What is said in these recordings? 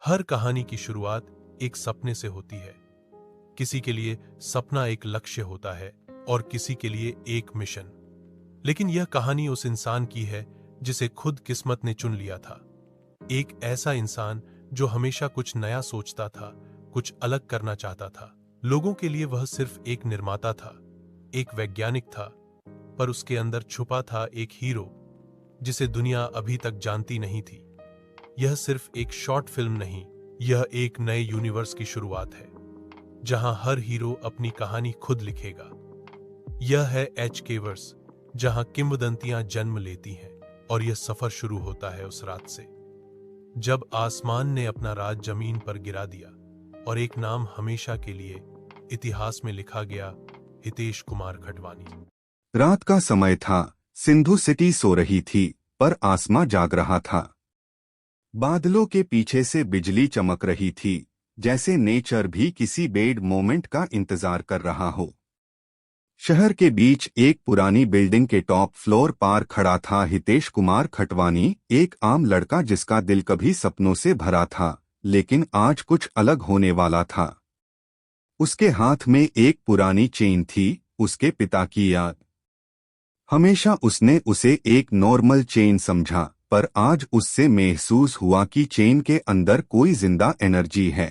हर कहानी की शुरुआत एक सपने से होती है। किसी के लिए सपना एक लक्ष्य होता है और किसी के लिए एक मिशन। लेकिन यह कहानी उस इंसान की है जिसे खुद किस्मत ने चुन लिया था। एक ऐसा इंसान जो हमेशा कुछ नया सोचता था, कुछ अलग करना चाहता था। लोगों के लिए वह सिर्फ एक निर्माता था, एक वैज्ञानिक था, पर उसके अंदर छुपा था एक हीरो जिसे दुनिया अभी तक जानती नहीं थी। यह सिर्फ एक शॉर्ट फिल्म नहीं, यह एक नए यूनिवर्स की शुरुआत है जहां हर हीरो अपनी कहानी खुद लिखेगा। यह है एच केवर्स, जहां किंवदंतियां जन्म लेती हैं और यह सफर शुरू होता है उस रात से जब आसमान ने अपना राज जमीन पर गिरा दिया और एक नाम हमेशा के लिए इतिहास में लिखा गया, हितेश कुमार खटवानी। रात का समय था। सिंधु सिटी सो रही थी, पर आसमां जाग रहा था। बादलों के पीछे से बिजली चमक रही थी, जैसे नेचर भी किसी बेड मोमेंट का इंतजार कर रहा हो। शहर के बीच एक पुरानी बिल्डिंग के टॉप फ्लोर पर खड़ा था हितेश कुमार खटवानी, एक आम लड़का जिसका दिल कभी सपनों से भरा था, लेकिन आज कुछ अलग होने वाला था। उसके हाथ में एक पुरानी चेन थी, उसके पिता की याद। हमेशा उसने उसे एक नॉर्मल चेन समझा, पर आज उससे महसूस हुआ कि चेन के अंदर कोई जिंदा एनर्जी है।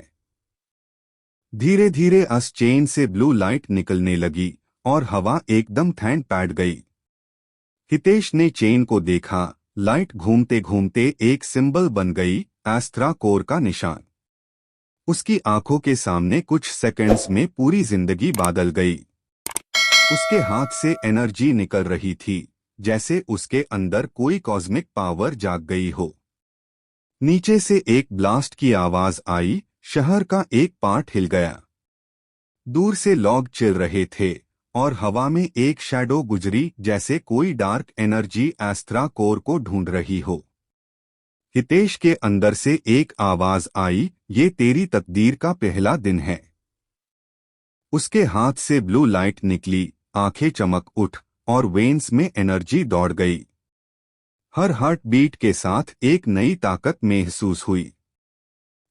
धीरे धीरे उस चेन से ब्लू लाइट निकलने लगी और हवा एकदम ठंड पैठ गई। हितेश ने चेन को देखा। लाइट घूमते घूमते एक सिंबल बन गई, एस्ट्रा कोर का निशान। उसकी आंखों के सामने कुछ सेकंड्स में पूरी जिंदगी बदल गई। उसके हाथ से एनर्जी निकल रही थी, जैसे उसके अंदर कोई कॉस्मिक पावर जाग गई हो। नीचे से एक ब्लास्ट की आवाज आई, शहर का एक पार्ट हिल गया। दूर से लोग चिल रहे थे और हवा में एक शैडो गुजरी, जैसे कोई डार्क एनर्जी एस्ट्रा कोर को ढूंढ रही हो। हितेश के अंदर से एक आवाज आई, ये तेरी तकदीर का पहला दिन है। उसके हाथ से ब्लू लाइट निकली, आंखें चमक उठ और वेन्स में एनर्जी दौड़ गई। हर हार्ट बीट के साथ एक नई ताकत महसूस हुई।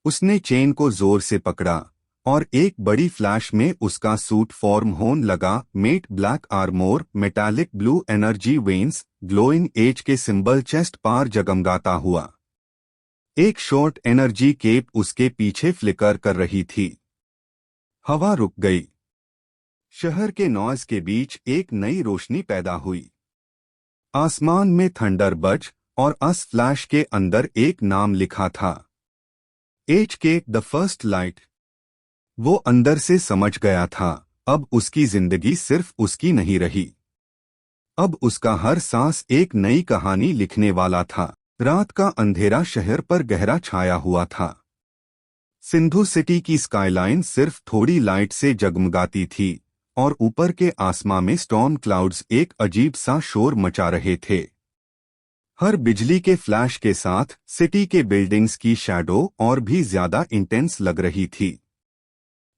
उसने चेन को जोर से पकड़ा और एक बड़ी फ्लैश में उसका सूट फॉर्म होने लगा। Matte black armour, metallic blue energy veins, glowing edge के सिंबल चेस्ट पार जगमगाता हुआ। एक शॉर्ट एनर्जी केप उसके पीछे फ्लिकर कर रही थी। हवा रुक गई। शहर के नॉइज के बीच एक नई रोशनी पैदा हुई। आसमान में थंडर बज और उस फ्लैश के अंदर एक नाम लिखा था, एच के द फर्स्ट लाइट। वो अंदर से समझ गया था, अब उसकी जिंदगी सिर्फ उसकी नहीं रही। अब उसका हर सांस एक नई कहानी लिखने वाला था। रात का अंधेरा शहर पर गहरा छाया हुआ था। सिंधु सिटी की स्काईलाइन सिर्फ थोड़ी लाइट से जगमगाती थी और ऊपर के आसमां में स्टॉर्म क्लाउड्स एक अजीब सा शोर मचा रहे थे। हर बिजली के फ्लैश के साथ सिटी के बिल्डिंग्स की शैडो और भी ज्यादा इंटेंस लग रही थी।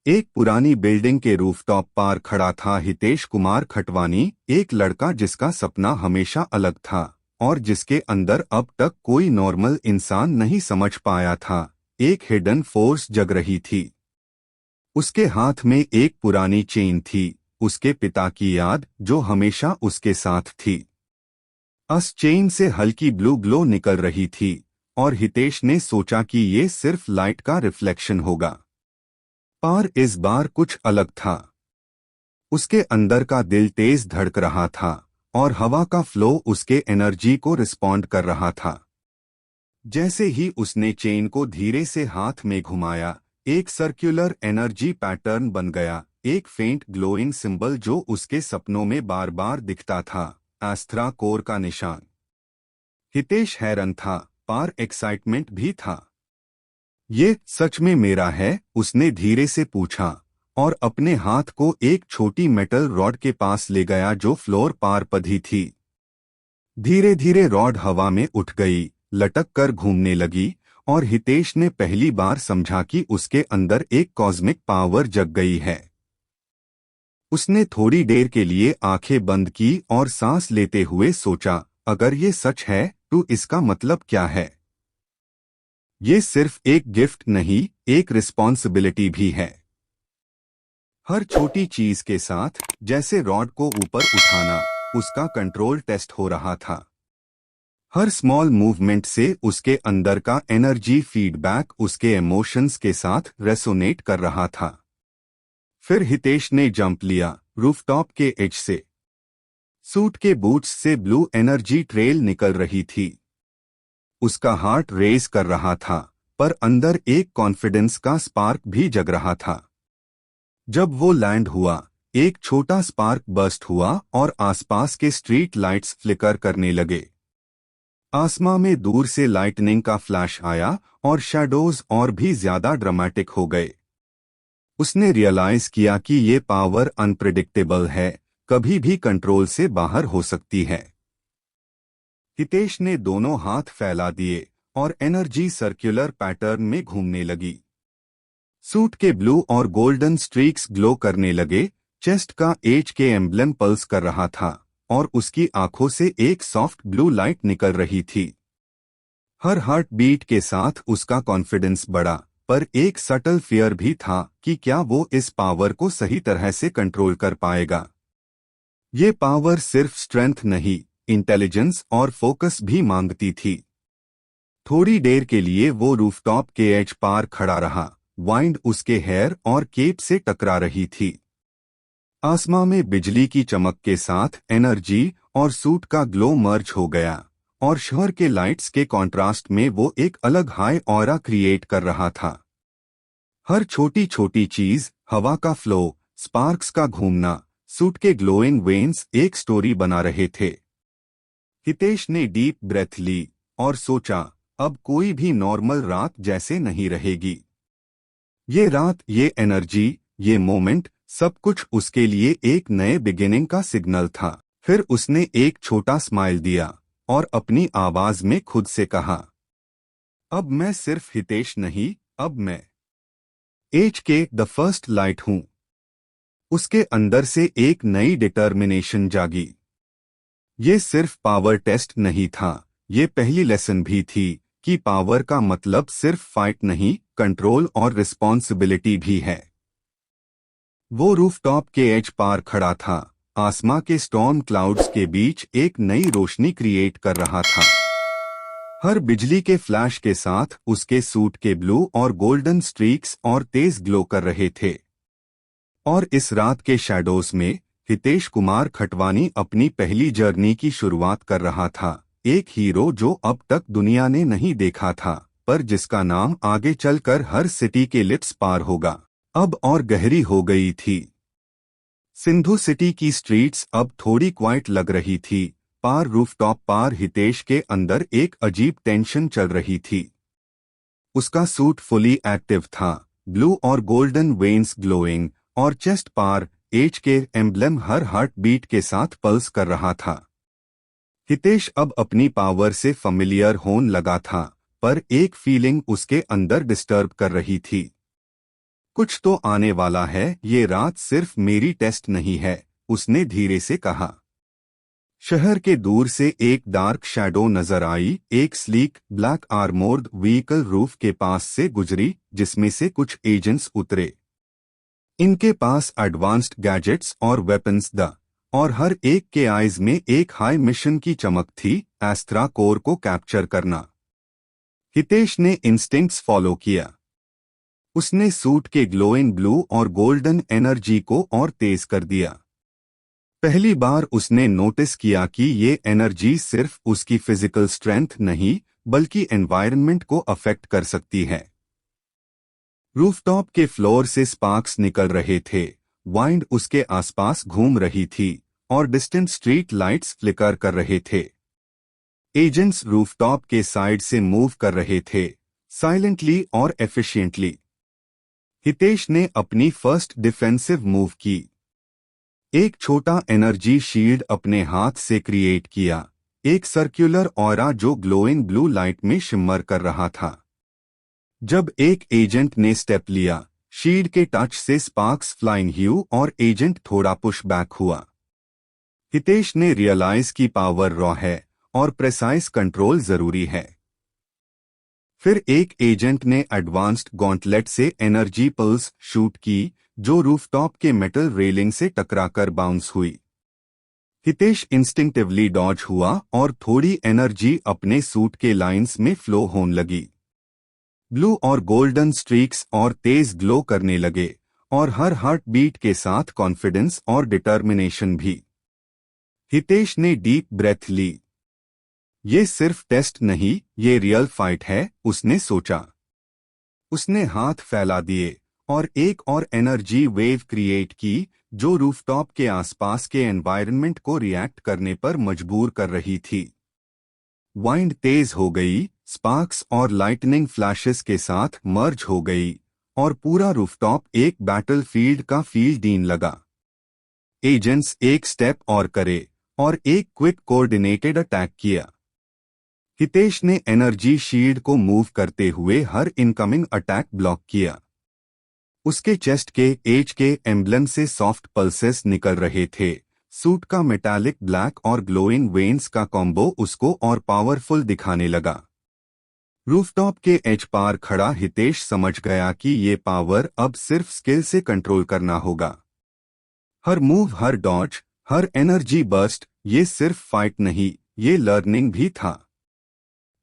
एक पुरानी बिल्डिंग के रूफटॉप पर खड़ा था हितेश कुमार खटवानी, एक लड़का जिसका सपना हमेशा अलग था और जिसके अंदर अब तक कोई नॉर्मल इंसान नहीं समझ पाया था। एक हिडन फोर्स जग रही थी। उसके हाथ में एक पुरानी चेन थी, उसके पिता की याद जो हमेशा उसके साथ थी। उस चेन से हल्की ब्लू ग्लो निकल रही थी और हितेश ने सोचा कि ये सिर्फ लाइट का रिफ्लेक्शन होगा, पर इस बार कुछ अलग था। उसके अंदर का दिल तेज धड़क रहा था और हवा का फ्लो उसके एनर्जी को रिस्पॉन्ड कर रहा था। जैसे ही उसने चेन को धीरे से हाथ में घुमाया, एक सर्कुलर एनर्जी पैटर्न बन गया, एक फेंट ग्लोइंग सिंबल जो उसके सपनों में बार बार दिखता था, एस्ट्रा कोर का निशान। हितेश हैरान था, पर एक्साइटमेंट भी था। ये सच में मेरा है? उसने धीरे से पूछा और अपने हाथ को एक छोटी मेटल रॉड के पास ले गया जो फ्लोर पार पधी थी। धीरे धीरे रॉड हवा में उठ गई, लटक कर घूमने लगी और हितेश ने पहली बार समझा कि उसके अंदर एक कॉस्मिक पावर जग गई है। उसने थोड़ी देर के लिए आंखें बंद की और सांस लेते हुए सोचा, अगर ये सच है तो इसका मतलब क्या है? ये सिर्फ एक गिफ्ट नहीं, एक रिस्पॉन्सिबिलिटी भी है। हर छोटी चीज के साथ, जैसे रॉड को ऊपर उठाना, उसका कंट्रोल टेस्ट हो रहा था। हर स्मॉल मूवमेंट से उसके अंदर का एनर्जी फीडबैक उसके इमोशंस के साथ रेसोनेट कर रहा था। फिर हितेश ने जंप लिया, रूफटॉप के एज से। सूट के बूट्स से ब्लू एनर्जी ट्रेल निकल रही थी। उसका हार्ट रेस कर रहा था, पर अंदर एक कॉन्फिडेंस का स्पार्क भी जग रहा था। जब वो लैंड हुआ, एक छोटा स्पार्क बर्स्ट हुआ और आसपास के स्ट्रीट लाइट्स फ्लिकर करने लगे। आसमां में दूर से लाइटनिंग का फ्लैश आया और शैडोज और भी ज्यादा ड्रामेटिक हो गए। उसने रियलाइज किया कि ये पावर अनप्रिडिक्टेबल है, कभी भी कंट्रोल से बाहर हो सकती है। हितेश ने दोनों हाथ फैला दिए और एनर्जी सर्कुलर पैटर्न में घूमने लगी। सूट के ब्लू और गोल्डन स्ट्रीक्स ग्लो करने लगे, चेस्ट का एज के एम्ब्लेम पल्स कर रहा था और उसकी आंखों से एक सॉफ्ट ब्लू लाइट निकल रही थी। हर हार्ट बीट के साथ उसका कॉन्फिडेंस बढ़ा, पर एक सटल फियर भी था कि क्या वो इस पावर को सही तरह से कंट्रोल कर पाएगा। ये पावर सिर्फ स्ट्रेंथ नहीं, इंटेलिजेंस और फोकस भी मांगती थी। थोड़ी देर के लिए वो रूफटॉप के एज पार खड़ा रहा, वाइंड उसके हेयर और केप से टकरा रही थी। आसमां में बिजली की चमक के साथ एनर्जी और सूट का ग्लो मर्ज हो गया, और शहर के लाइट्स के कॉन्ट्रास्ट में वो एक अलग हाई ऑरा क्रिएट कर रहा था। हर छोटी छोटी चीज, हवा का फ्लो, स्पार्क्स का घूमना, सूट के ग्लोइंग वेन्स एक स्टोरी बना रहे थे। हितेश ने डीप ब्रेथ ली और सोचा, अब कोई भी नॉर्मल रात जैसे नहीं रहेगी। ये रात, ये एनर्जी, ये मोमेंट, सब कुछ उसके लिए एक नए बिगिनिंग का सिग्नल था। फिर उसने एक छोटा स्माइल दिया और अपनी आवाज में खुद से कहा, अब मैं सिर्फ हितेश नहीं, अब मैं एज के द फर्स्ट लाइट हूं। उसके अंदर से एक नई डिटर्मिनेशन जागी। ये सिर्फ पावर टेस्ट नहीं था, ये पहली लेसन भी थी कि पावर का मतलब सिर्फ फाइट नहीं, कंट्रोल और रिस्पॉन्सिबिलिटी भी है। वो रूफटॉप के एज पार खड़ा था, आसमां के स्टॉर्म क्लाउड्स के बीच एक नई रोशनी क्रिएट कर रहा था। हर बिजली के फ्लैश के साथ उसके सूट के ब्लू और गोल्डन स्ट्रीक्स और तेज ग्लो कर रहे थे। और इस रात के शैडोज में हितेश कुमार खटवानी अपनी पहली जर्नी की शुरुआत कर रहा था, एक हीरो जो अब तक दुनिया ने नहीं देखा था, पर जिसका नाम आगे चलकर हर सिटी के लिप्स पार होगा। अब और गहरी हो गई थी। सिंधु सिटी की स्ट्रीट्स अब थोड़ी क्वाइट लग रही थी। पार रूफटॉप पार हितेश के अंदर एक अजीब टेंशन चल रही थी। उसका सूट फुली एक्टिव था, ब्लू और गोल्डन वेन्स ग्लोइंग, और चेस्ट पार एज के एम्ब्लेम हर हार्ट बीट के साथ पल्स कर रहा था। हितेश अब अपनी पावर से फैमिलियर होने लगा था, पर एक फीलिंग उसके अंदर डिस्टर्ब कर रही थी। कुछ तो आने वाला है, ये रात सिर्फ मेरी टेस्ट नहीं है, उसने धीरे से कहा। शहर के दूर से एक डार्क शैडो नजर आई, एक sleek black armoured vehicle roof के पास से गुजरी, जिसमें से कुछ एजेंट्स उतरे। इनके पास एडवांस्ड गैजेट्स और वेपन्स और हर एक के आइज में एक हाई मिशन की चमक थी, एस्त्रा कोर को कैप्चर करना। हितेश ने इंस्टिंक्ट्स फॉलो किया। उसने सूट के ग्लोइंग ब्लू और गोल्डन एनर्जी को और तेज कर दिया। पहली बार उसने नोटिस किया कि ये एनर्जी सिर्फ उसकी फिजिकल स्ट्रेंथ नहीं, बल्कि एनवायरनमेंट को अफेक्ट कर सकती है। रूफटॉप के फ्लोर से स्पार्क्स निकल रहे थे, वाइंड उसके आसपास घूम रही थी और डिस्टेंट स्ट्रीट लाइट्स फ्लिकर कर रहे थे। एजेंट्स रूफटॉप के साइड से मूव कर रहे थे, साइलेंटली और एफिशिएंटली। हितेश ने अपनी फर्स्ट डिफेंसिव मूव की। एक छोटा एनर्जी शील्ड अपने हाथ से क्रिएट किया, एक सर्कुलर ऑरा जो ग्लोइंग ब्लू लाइट में शिमर कर रहा था। जब एक एजेंट ने स्टेप लिया, शील्ड के टच से स्पार्क्स फ्लाइंग ह्यू और एजेंट थोड़ा पुश बैक हुआ। हितेश ने रियलाइज की पावर रॉ है और प्रेसाइज कंट्रोल जरूरी है। फिर एक एजेंट ने एडवांस्ड गॉन्टलेट से एनर्जी पल्स शूट की जो रूफटॉप के मेटल रेलिंग से टकराकर बाउंस हुई। हितेश इंस्टिंक्टिवली डॉज हुआ और थोड़ी एनर्जी अपने सूट के लाइंस में फ्लो होने लगी। ब्लू और गोल्डन स्ट्रीक्स और तेज ग्लो करने लगे और हर हार्ट बीट के साथ कॉन्फिडेंस और डिटर्मिनेशन भी। हितेश ने डीप ब्रेथ ली। ये सिर्फ टेस्ट नहीं, ये रियल फाइट है, उसने सोचा। उसने हाथ फैला दिए और एक और एनर्जी वेव क्रिएट की जो रूफटॉप के आसपास के एनवायरनमेंट को रिएक्ट करने पर मजबूर कर रही थी। वाइंड तेज हो गई, स्पार्क्स और लाइटनिंग फ्लैशेस के साथ मर्ज हो गई और पूरा रूफटॉप एक बैटलफील्ड का फील देने लगा। एजेंट्स एक स्टेप और करे और एक क्विक कोऑर्डिनेटेड अटैक किया। हितेश ने एनर्जी शील्ड को मूव करते हुए हर इनकमिंग अटैक ब्लॉक किया। उसके चेस्ट के एज के एम्ब्लम से सॉफ्ट पल्सेस निकल रहे थे। सूट का मेटालिक ब्लैक और ग्लोइंग वेन्स का कॉम्बो उसको और पावरफुल दिखाने लगा। रूफटॉप के एज पार खड़ा हितेश समझ गया कि ये पावर अब सिर्फ स्किल से कंट्रोल करना होगा। हर मूव, हर डॉज, हर एनर्जी बर्स्ट, ये सिर्फ फाइट नहीं, ये लर्निंग भी था।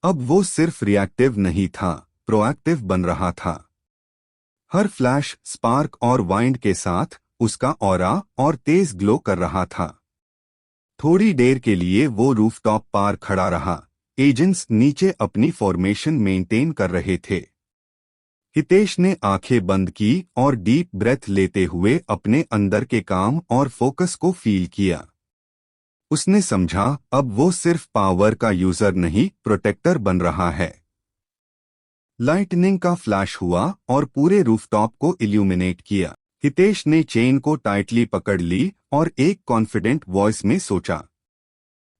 अब वो सिर्फ रिएक्टिव नहीं था, प्रोएक्टिव बन रहा था। हर फ्लैश, स्पार्क और वाइंड के साथ उसका ऑरा और तेज ग्लो कर रहा था। थोड़ी देर के लिए वो रूफटॉप पार खड़ा रहा। एजेंट्स नीचे अपनी फॉर्मेशन मेंटेन कर रहे थे। हितेश ने आंखें बंद की और डीप ब्रेथ लेते हुए अपने अंदर के काम और फोकस को फील किया। उसने समझा अब वो सिर्फ पावर का यूजर नहीं, प्रोटेक्टर बन रहा है। लाइटनिंग का फ्लैश हुआ और पूरे रूफटॉप को इल्यूमिनेट किया। हितेश ने चेन को टाइटली पकड़ ली और एक कॉन्फिडेंट वॉइस में सोचा,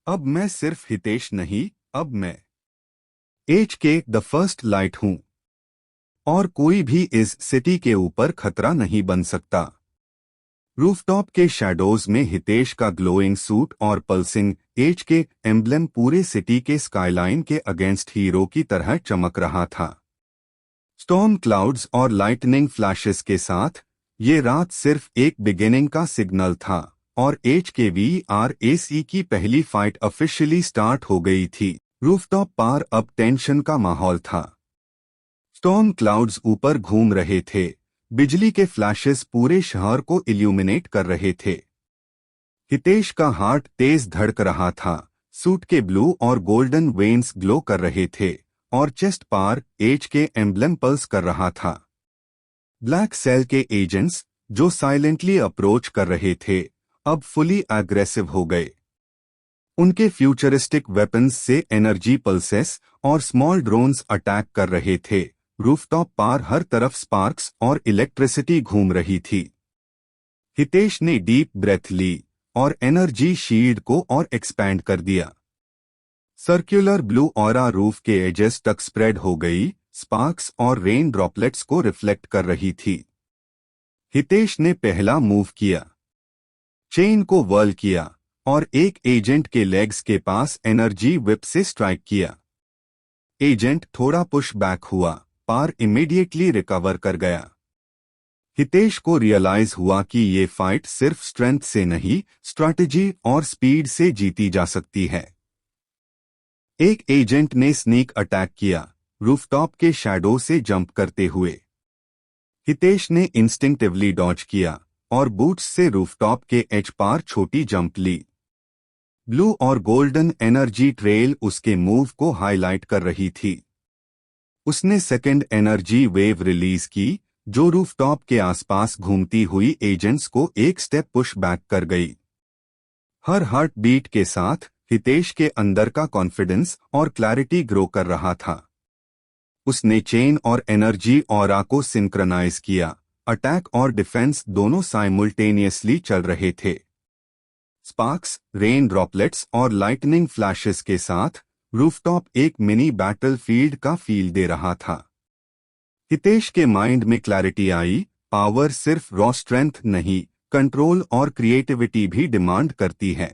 अब मैं सिर्फ हितेश नहीं, अब मैं एज के द फर्स्ट लाइट हूं और कोई भी इस सिटी के ऊपर खतरा नहीं बन सकता। रूफटॉप के शैडोज में हितेश का ग्लोइंग सूट और पल्सिंग एज के एम्ब्लेम पूरे सिटी के स्काईलाइन के अगेंस्ट हीरो की तरह चमक रहा था। स्टॉर्म क्लाउड्स और लाइटनिंग फ्लैशेस के साथ ये रात सिर्फ एक बिगिनिंग का सिग्नल था और HKVRAC की पहली फाइट ऑफिशियली स्टार्ट हो गई थी। रूफटॉप पार अब टेंशन का माहौल था। स्टॉर्म क्लाउड्स ऊपर घूम रहे थे, बिजली के फ्लैशेस पूरे शहर को इल्यूमिनेट कर रहे थे। हितेश का हार्ट तेज धड़क रहा था, सूट के ब्लू और गोल्डन वेन्स ग्लो कर रहे थे और चेस्ट पार एज के एम्ब्लेम पल्स कर रहा था। ब्लैक सेल के एजेंट्स जो साइलेंटली अप्रोच कर रहे थे अब फुली एग्रेसिव हो गए। उनके फ्यूचरिस्टिक वेपन्स से एनर्जी पल्सेस और स्मॉल ड्रोन्स अटैक कर रहे थे। रूफटॉप पार हर तरफ स्पार्क्स और इलेक्ट्रिसिटी घूम रही थी। हितेश ने डीप ब्रेथ ली और एनर्जी शील्ड को और एक्सपैंड कर दिया। सर्कुलर ब्लू ऑरा रूफ के एजेस तक स्प्रेड हो गई, स्पार्क्स और रेन ड्रॉपलेट्स को रिफ्लेक्ट कर रही थी। हितेश ने पहला मूव किया, चेन को वर्ल किया और एक एजेंट के लेग्स के पास एनर्जी whip से स्ट्राइक किया। एजेंट थोड़ा पुश बैक हुआ, पार इमीडिएटली रिकवर कर गया। हितेश को रियलाइज हुआ कि ये फाइट सिर्फ स्ट्रेंथ से नहीं, स्ट्रैटेजी और स्पीड से जीती जा सकती है। एक एजेंट ने स्नीक अटैक किया, रूफटॉप के शैडो से जंप करते हुए। हितेश ने इंस्टिंक्टिवली डॉज किया और बूट्स से रूफटॉप के एज पार छोटी जंप ली। ब्लू और गोल्डन एनर्जी ट्रेल उसके मूव को हाईलाइट कर रही थी। उसने सेकंड एनर्जी वेव रिलीज की जो रूफटॉप के आसपास घूमती हुई एजेंट्स को एक स्टेप पुश बैक कर गई। हर हार्ट बीट के साथ हितेश के अंदर का कॉन्फिडेंस और क्लैरिटी ग्रो कर रहा था। उसने चेन और एनर्जी ऑरा को सिंक्रनाइज किया। अटैक और डिफेंस दोनों साइमल्टेनियसली चल रहे थे। स्पार्क्स, रेन ड्रॉपलेट्स और लाइटनिंग फ्लैशेस के साथ रूफटॉप एक मिनी बैटलफील्ड का फील दे रहा था। हितेश के माइंड में क्लैरिटी आई, पावर सिर्फ रॉ स्ट्रेंथ नहीं, कंट्रोल और क्रिएटिविटी भी डिमांड करती है।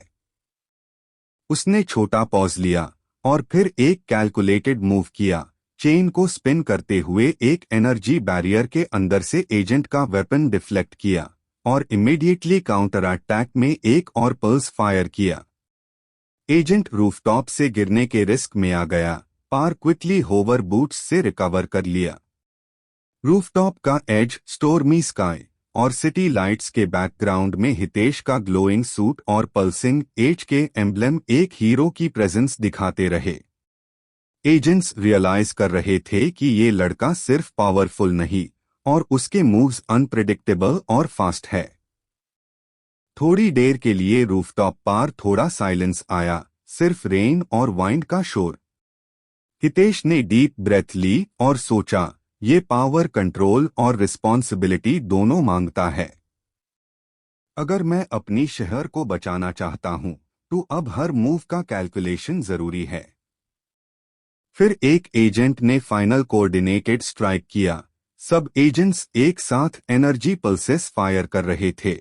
उसने छोटा पॉज लिया और फिर एक कैलकुलेटेड मूव किया, चेन को स्पिन करते हुए एक एनर्जी बैरियर के अंदर से एजेंट का वेपन डिफ्लेक्ट किया और इमीडिएटली काउंटर अटैक में एक और पल्स फायर किया। एजेंट रूफटॉप से गिरने के रिस्क में आ गया। पार क्विकली होवर बूट्स से रिकवर कर लिया। रूफटॉप का एज, स्टोर्मी स्काई और सिटी लाइट्स के बैकग्राउंड में हितेश का ग्लोइंग सूट और पल्सिंग एज के एम्ब्लेम एक हीरो की प्रेजेंस दिखाते रहे। एजेंट्स रियलाइज कर रहे थे कि ये लड़का सिर्फ पावरफुल नहीं और उसके मूव्स अनप्रेडिक्टेबल और फास्ट है। थोड़ी देर के लिए रूफटॉप पर थोड़ा साइलेंस आया, सिर्फ रेन और वाइंड का शोर। हितेश ने डीप ब्रेथ ली और सोचा, ये पावर कंट्रोल और रिस्पॉन्सिबिलिटी दोनों मांगता है। अगर मैं अपनी शहर को बचाना चाहता हूं तो अब हर मूव का कैलकुलेशन जरूरी है। फिर एक एजेंट ने फाइनल कोऑर्डिनेटेड स्ट्राइक किया। सब एजेंट्स एक साथ एनर्जी पल्सेस फायर कर रहे थे।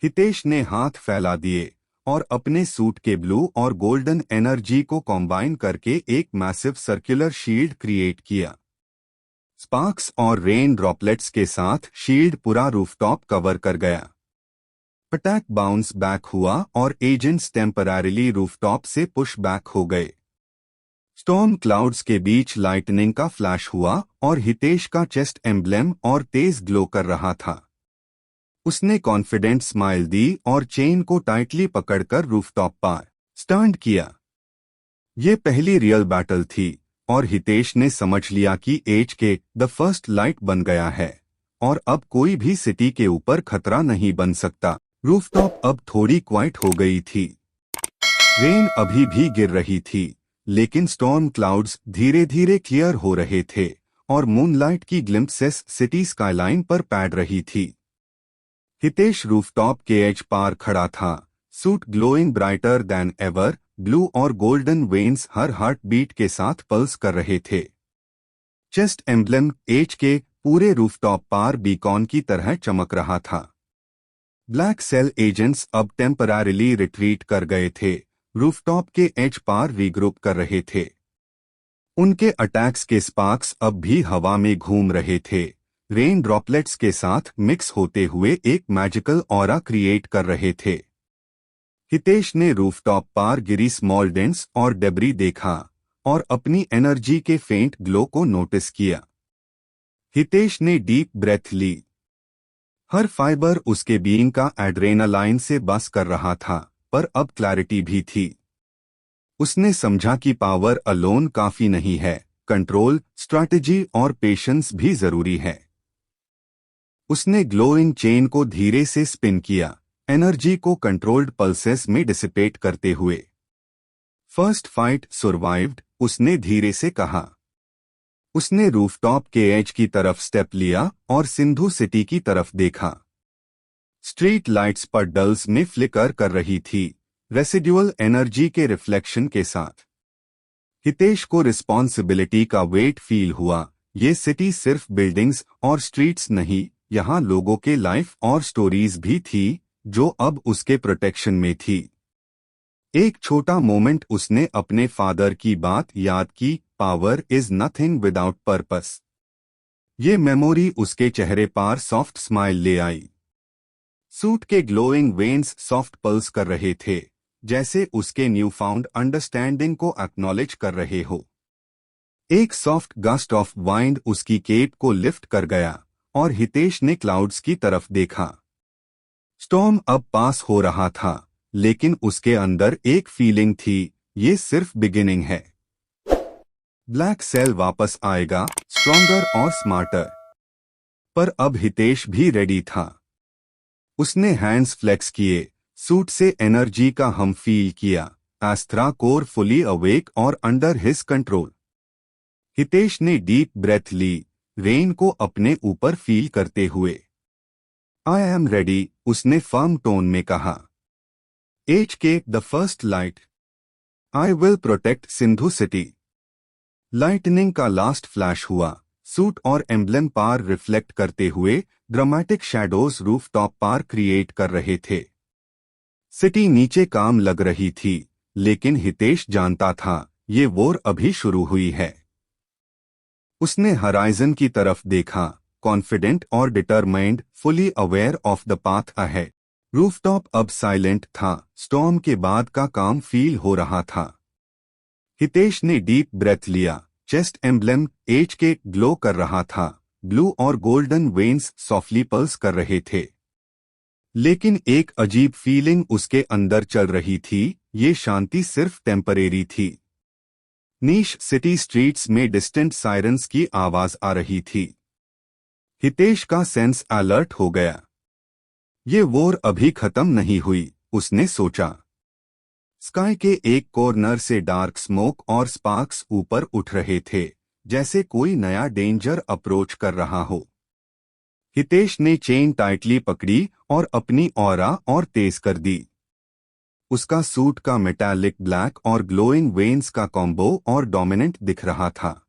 हितेश ने हाथ फैला दिए और अपने सूट के ब्लू और गोल्डन एनर्जी को कॉम्बाइन करके एक मैसिव सर्कुलर शील्ड क्रिएट किया। स्पार्क्स और रेन ड्रॉपलेट्स के साथ शील्ड पूरा रूफटॉप कवर कर गया। अटैक बाउंस बैक हुआ और एजेंट्स टेम्पररीली रूफटॉप से पुश बैक हो गए। स्टॉर्म क्लाउड्स के बीच लाइटनिंग का फ्लैश हुआ और हितेश का चेस्ट एम्ब्लेम और तेज ग्लो कर रहा था। उसने कॉन्फिडेंट स्माइल दी और चेन को टाइटली पकड़कर रूफटॉप पर स्टैंड किया। ये पहली रियल बैटल थी और हितेश ने समझ लिया कि एज के द फर्स्ट लाइट बन गया है और अब कोई भी सिटी के ऊपर खतरा नहीं बन सकता। रूफटॉप अब थोड़ी क्वाइट हो गई थी। रेन अभी भी गिर रही थी, लेकिन स्टॉर्म क्लाउड्स धीरे धीरे क्लियर हो रहे थे और मूनलाइट की ग्लिम्पसेस सिटी स्काईलाइन पर पैड रही थी। हितेश रूफटॉप के एज पार खड़ा था, suit glowing brighter than ever. Blue और गोल्डन वेन्स हर हार्ट बीट के साथ पल्स कर रहे थे। चेस्ट एम्ब्लेम एज के पूरे रूफटॉप पार बीकॉन की तरह चमक रहा था। ब्लैक सेल एजेंट्स अब टेम्पररीली रिट्रीट कर गए थे, रूफटॉप के एज पार रीग्रुप कर रहे थे। उनके अटैक्स के स्पार्क्स अब भी हवा में घूम रहे थे, रेन ड्रॉपलेट्स के साथ मिक्स होते हुए एक मैजिकल ऑरा क्रिएट कर रहे थे। हितेश ने रूफटॉप पार गिरी स्मॉल डेंट्स और डेब्री देखा और अपनी एनर्जी के फेंट ग्लो को नोटिस किया। हितेश ने डीप ब्रेथ ली। हर फाइबर उसके बीइंग का एड्रेनालाइन से बस कर रहा था, पर अब क्लैरिटी भी थी। उसने समझा कि पावर अलोन काफी नहीं है, कंट्रोल, स्ट्रैटेजी और पेशेंस भी जरूरी है। उसने ग्लोइंग चेन को धीरे से स्पिन किया, एनर्जी को कंट्रोल्ड पल्सेस में डिसिपेट करते हुए। फर्स्ट फाइट सर्वाइव्ड, उसने धीरे से कहा। उसने रूफटॉप के एज की तरफ स्टेप लिया और सिंधु सिटी की तरफ देखा। स्ट्रीट लाइट्स पर डल्स में फ्लिकर कर रही थी, रेसिड्यूअल एनर्जी के रिफ्लेक्शन के साथ। हितेश को रिस्पॉन्सिबिलिटी का वेट फील हुआ। ये सिटी सिर्फ बिल्डिंग्स और स्ट्रीट्स नहीं, यहाँ लोगों के लाइफ और स्टोरीज भी थी जो अब उसके प्रोटेक्शन में थी। एक छोटा मोमेंट उसने अपने फादर की बात याद की, power is nothing without purpose. ये मेमोरी उसके चेहरे पर सॉफ्ट स्माइल ले आई। सूट के ग्लोइंग वेन्स सॉफ्ट पल्स कर रहे थे, जैसे उसके न्यू फाउंड अंडरस्टैंडिंग को एक्नॉलेज कर रहे हो। एक सॉफ्ट गस्ट ऑफ वाइंड उसकी केप को लिफ्ट कर गया और हितेश ने क्लाउड्स की तरफ देखा। स्टॉर्म अब पास हो रहा था, लेकिन उसके अंदर एक फीलिंग थी, ये सिर्फ बिगिनिंग है। ब्लैक सेल वापस आएगा, स्ट्रॉन्गर और स्मार्टर। पर अब हितेश भी रेडी था। उसने हैंड्स फ्लेक्स किए, सूट से एनर्जी का हम फील किया, एस्ट्रा कोर फुली अवेक और अंडर हिज कंट्रोल। हितेश ने डीप ब्रेथ ली, रेन को अपने ऊपर फील करते हुए। आई एम रेडी, उसने फर्म टोन में कहा। एज के the first light, I will protect Sindhu city. Lightning का लास्ट फ्लैश हुआ, सूट और एम्ब्लेम पार रिफ्लेक्ट करते हुए ड्रामेटिक शैडोज रूफटॉप पार क्रिएट कर रहे थे। सिटी नीचे काम लग रही थी, लेकिन हितेश जानता था ये वॉर अभी शुरू हुई है। उसने हराइजन की तरफ देखा, कॉन्फिडेंट और determined, fully aware of the path ahead. Rooftop अब साइलेंट था, स्टॉर्म के बाद का काम फील हो रहा था। हितेश ने डीप ब्रेथ लिया, चेस्ट एम्ब्लेम एज के ग्लो कर रहा था, ब्लू और गोल्डन वेन्स सॉफ्टली पल्स कर रहे थे। लेकिन एक अजीब फीलिंग उसके अंदर चल रही थी, ये शांति सिर्फ टेम्परेरी थी। नीश सिटी स्ट्रीट्स में डिस्टेंट सायरन्स की आवाज आ रही थी। हितेश का सेंस अलर्ट हो गया। ये वॉर अभी खत्म नहीं हुई, उसने सोचा। स्काई के एक कॉर्नर से डार्क स्मोक और स्पार्क्स ऊपर उठ रहे थे, जैसे कोई नया डेंजर अप्रोच कर रहा हो। हितेश ने चेन टाइटली पकड़ी और अपनी ऑरा और तेज कर दी। उसका सूट का मेटालिक ब्लैक और ग्लोइंग वेन्स का कॉम्बो और डोमिनेंट दिख रहा था।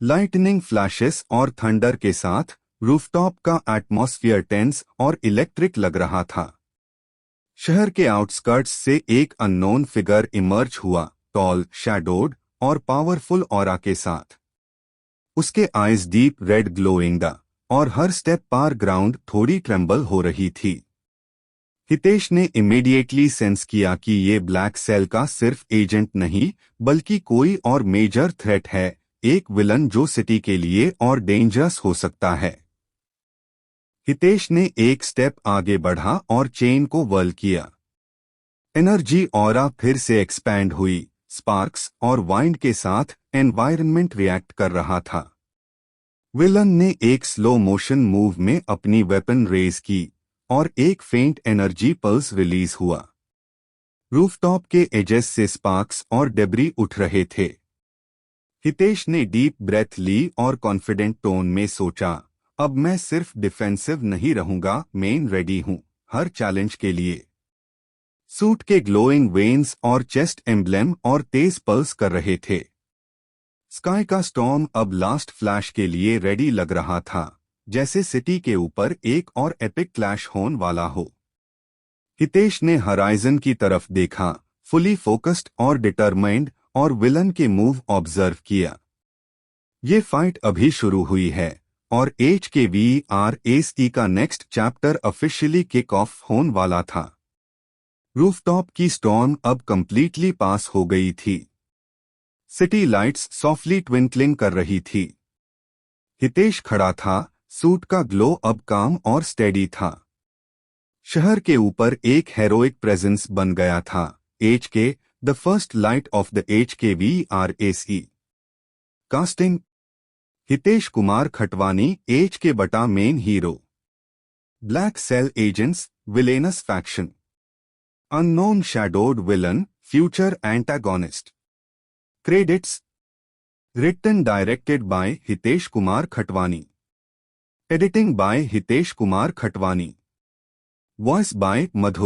लाइटनिंग फ्लैशेस और थंडर के साथ रूफटॉप का एटमॉस्फियर टेंस और इलेक्ट्रिक लग रहा था। शहर के आउटस्कर्ट्स से एक अननोन फिगर इमर्ज हुआ, टॉल, शैडोड और पावरफुल ऑरा के साथ। उसके eyes deep red glowing the और हर स्टेप पार ग्राउंड थोड़ी ट्रेम्बल हो रही थी। हितेश ने इमीडिएटली सेंस किया कि ये ब्लैक सेल का सिर्फ एजेंट नहीं, बल्कि कोई और मेजर थ्रेट है, एक विलन जो सिटी के लिए और डेंजरस हो सकता है। हितेश ने एक स्टेप आगे बढ़ा और चेन को वर्ल किया। एनर्जी ऑरा फिर से एक्सपैंड हुई, स्पार्क्स और वाइंड के साथ एनवायरनमेंट रिएक्ट कर रहा था। विलन ने एक स्लो मोशन मूव में अपनी वेपन रेज की और एक फेंट एनर्जी पल्स रिलीज हुआ। रूफटॉप के एजेस से स्पार्क्स और डेब्री उठ रहे थे। हितेश ने डीप ब्रेथ ली और कॉन्फिडेंट टोन में सोचा, अब मैं सिर्फ डिफेंसिव नहीं रहूंगा, मैं रेडी हूं हर चैलेंज के लिए। सूट के ग्लोइंग वेन्स और चेस्ट एम्ब्लेम और तेज पल्स कर रहे थे। स्काई का स्टॉर्म अब लास्ट फ्लैश के लिए रेडी लग रहा था, जैसे सिटी के ऊपर एक और एपिक क्लैश होने वाला हो। हितेश ने हराइजन की तरफ देखा, फुली फोकस्ड और डिटरमाइंड, और विलन के मूव ऑब्जर्व किया। ये फाइट अभी शुरू हुई है और HKVRAC का next chapter officially kick off होने वाला था। रूफटॉप की स्टॉर्म अब कंप्लीटली पास हो गई थी। सिटी लाइट्स सॉफ्टली ट्विंकलिंग कर रही थी। हितेश खड़ा था, सूट का ग्लो अब काम और स्टेडी था। शहर के ऊपर एक हेरोइक प्रेजेंस बन गया था, HK, the first light of the HKVRAC। Casting Hitesh Kumar Khatwani, HK बटा main hero. Black cell agents, villainous faction. Unknown shadowed villain, future antagonist. Credits written directed by Hitesh Kumar Khatwani. Editing by Hitesh Kumar Khatwani. Voice by Madhu.